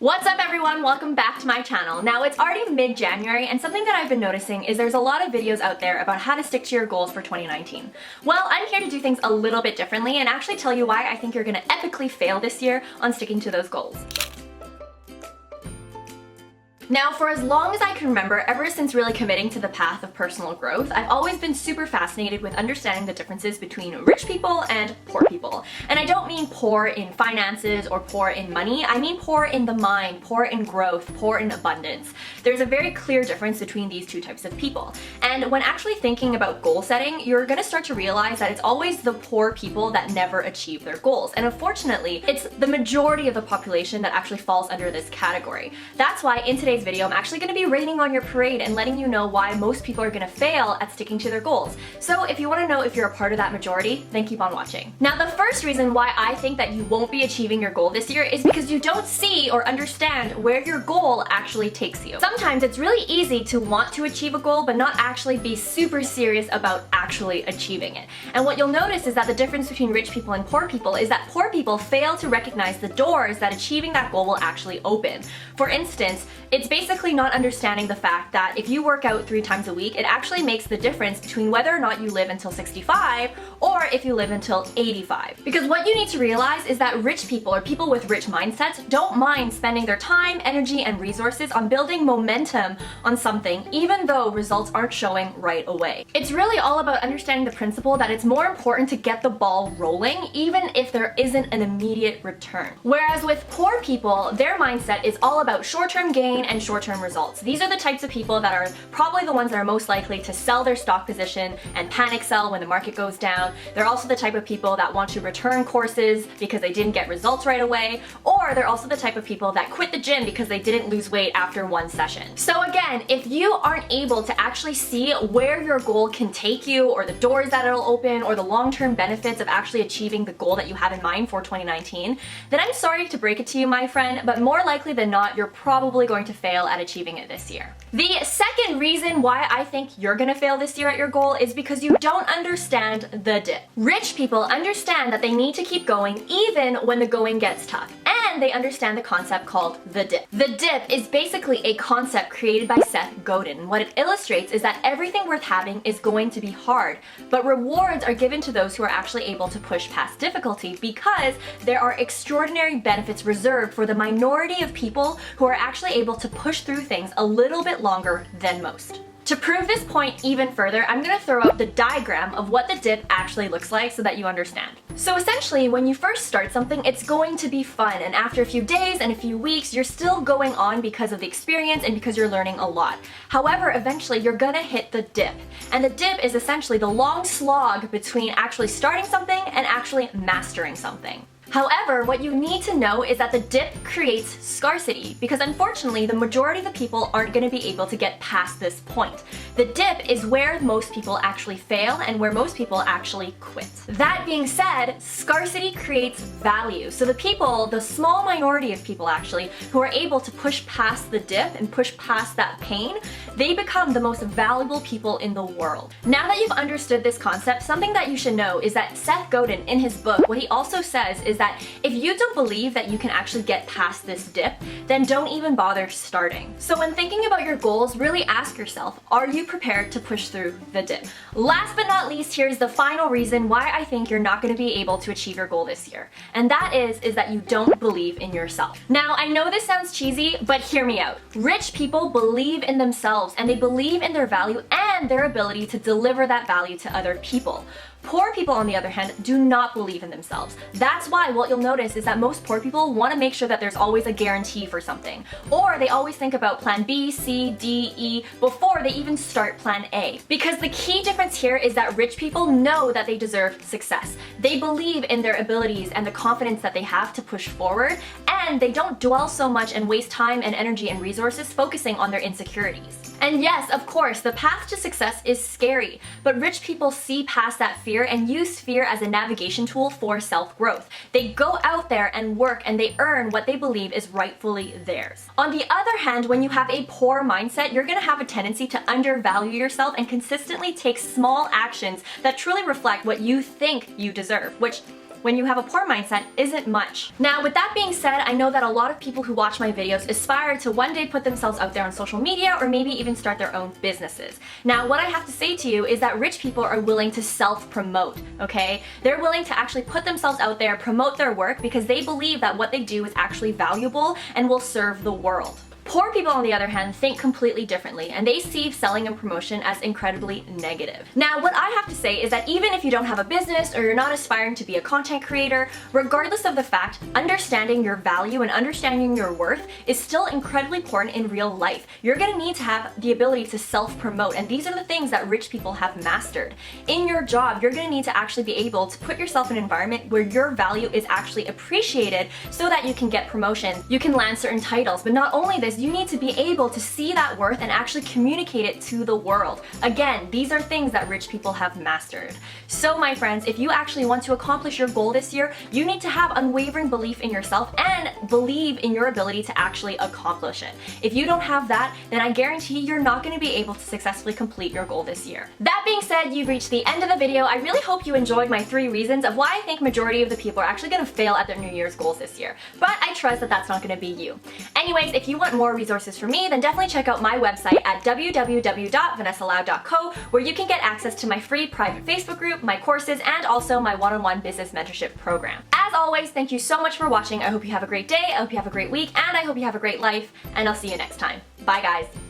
What's up everyone? Welcome back to my channel. Now it's already mid-January and something that I've been noticing is there's a lot of videos out there about how to stick to your goals for 2019. Well, I'm here to do things a little bit differently and actually tell you why I think you're gonna epically fail this year on sticking to those goals. Now, for as long as I can remember, ever since really committing to the path of personal growth, I've always been super fascinated with understanding the differences between rich people and poor people. And I don't mean poor in finances or poor in money, I mean poor in the mind, poor in growth, poor in abundance. There's a very clear difference between these two types of people. And when actually thinking about goal setting, you're gonna start to realize that it's always the poor people that never achieve their goals. And unfortunately, it's the majority of the population that actually falls under this category. That's why in today's video, I'm actually going to be raining on your parade and letting you know why most people are going to fail at sticking to their goals. So if you want to know if you're a part of that majority, then keep on watching. Now, the first reason why I think that you won't be achieving your goal this year is because you don't see or understand where your goal actually takes you. Sometimes it's really easy to want to achieve a goal but not actually be super serious about actually achieving it. And what you'll notice is that the difference between rich people and poor people is that poor people fail to recognize the doors that achieving that goal will actually open. For instance, it's basically not understanding the fact that if you work out 3 times a week, it actually makes the difference between whether or not you live until 65 or if you live until 85. Because what you need to realize is that rich people or people with rich mindsets don't mind spending their time, energy, and resources on building momentum on something even though results aren't showing right away. It's really all about understanding the principle that it's more important to get the ball rolling even if there isn't an immediate return. Whereas with poor people, their mindset is all about short-term gain and short-term results. These are the types of people that are probably the ones that are most likely to sell their stock position and panic sell when the market goes down. They're also the type of people that want to return courses because they didn't get results right away, or they're also the type of people that quit the gym because they didn't lose weight after one session. So again, if you aren't able to actually see where your goal can take you or the doors that it'll open or the long-term benefits of actually achieving the goal that you have in mind for 2019, then I'm sorry to break it to you, my friend, but more likely than not, you're probably going to fail at achieving it this year. The second reason why I think you're gonna fail this year at your goal is because you don't understand the dip. Rich people understand that they need to keep going even when the going gets tough. And they understand the concept called the dip. The dip is basically a concept created by Seth Godin. What it illustrates is that everything worth having is going to be hard, but rewards are given to those who are actually able to push past difficulty because there are extraordinary benefits reserved for the minority of people who are actually able to push through things a little bit longer than most. To prove this point even further, I'm going to throw up the diagram of what the dip actually looks like so that you understand. So essentially, when you first start something, it's going to be fun, and after a few days and a few weeks, you're still going on because of the experience and because you're learning a lot. However, eventually you're gonna hit the dip, and the dip is essentially the long slog between actually starting something and actually mastering something. However, what you need to know is that the dip creates scarcity because unfortunately the majority of the people aren't going to be able to get past this point. The dip is where most people actually fail and where most people actually quit. That being said, scarcity creates value. So the people, the small minority of people actually, who are able to push past the dip and push past that pain, they become the most valuable people in the world. Now that you've understood this concept, something that you should know is that Seth Godin in his book, what he also says is that if you don't believe that you can actually get past this dip, then don't even bother starting. So when thinking about your goals, really ask yourself, are you prepared to push through the dip? Last but not least, here's the final reason why I think you're not going to be able to achieve your goal this year. And that is that you don't believe in yourself. Now, I know this sounds cheesy, but hear me out. Rich people believe in themselves and they believe in their value and their ability to deliver that value to other people. Poor people, on the other hand, do not believe in themselves. That's why what you'll notice is that most poor people want to make sure that there's always a guarantee for something. Or they always think about plan B, C, D, E before they even start plan A. Because the key difference here is that rich people know that they deserve success. They believe in their abilities and the confidence that they have to push forward, and they don't dwell so much and waste time and energy and resources focusing on their insecurities. And yes, of course, the path to success is scary, but rich people see past that fear and use fear as a navigation tool for self-growth. They go out there and work and they earn what they believe is rightfully theirs. On the other hand, when you have a poor mindset, you're gonna have a tendency to undervalue yourself and consistently take small actions that truly reflect what you think you deserve, which when you have a poor mindset isn't much. Now, with that being said, I know that a lot of people who watch my videos aspire to one day put themselves out there on social media or maybe even start their own businesses. Now, what I have to say to you is that rich people are willing to self-promote, okay? They're willing to actually put themselves out there, promote their work because they believe that what they do is actually valuable and will serve the world. Poor people, on the other hand, think completely differently, and they see selling and promotion as incredibly negative. Now, what I have to say is that even if you don't have a business or you're not aspiring to be a content creator, regardless of the fact, understanding your value and understanding your worth is still incredibly important in real life. You're gonna need to have the ability to self-promote, and these are the things that rich people have mastered. In your job, you're gonna need to actually be able to put yourself in an environment where your value is actually appreciated so that you can get promotions, you can land certain titles, but not only this, you need to be able to see that worth and actually communicate it to the world. Again, these are things that rich people have mastered. So my friends, if you actually want to accomplish your goal this year, you need to have unwavering belief in yourself and believe in your ability to actually accomplish it. If you don't have that, then I guarantee you're not going to be able to successfully complete your goal this year. That being said, you've reached the end of the video. I really hope you enjoyed my 3 reasons of why I think majority of the people are actually going to fail at their New Year's goals this year. But I trust that that's not going to be you. Anyways, if you want more resources from me, then definitely check out my website at www.vanessalau.co, where you can get access to my free private Facebook group, my courses, and also my one-on-one business mentorship program. As always, thank you so much for watching. I hope you have a great day, I hope you have a great week, and I hope you have a great life, and I'll see you next time. Bye guys.